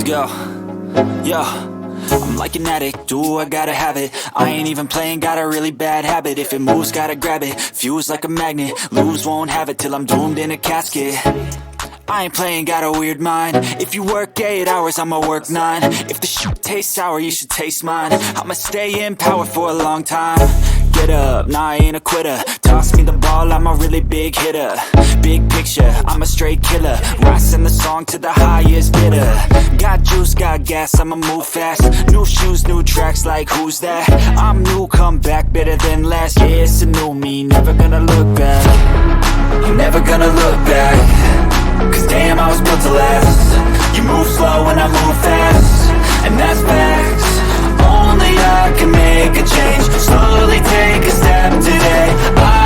Yo, yo, I'm like an addict, do I gotta have it. I ain't even playing, got a really bad habit. If it moves, gotta grab it, fuse like a magnet. Lose, won't have it till I'm doomed in a casket. I ain't playing, got a weird mind. If you work 8 hours, I'ma work 9. If the shit tastes sour, you should taste mine. I'ma stay in power for a long time. Get up, nah, I ain't a quitter. Toss me the ball, I'm a really big hitter. Big picture, I'm a straight killer. Rising the song to the highest bidder. Got juice, got gas, I'ma move fast. New shoes, new tracks, like who's that? I'm new, come back, better than last. Yeah, it's a new me, never gonna look back. I'm never gonna look back. Cause damn, I was built to last. You move slow and I move fast, and that's facts. Only I can make a change. Slowly take a step today.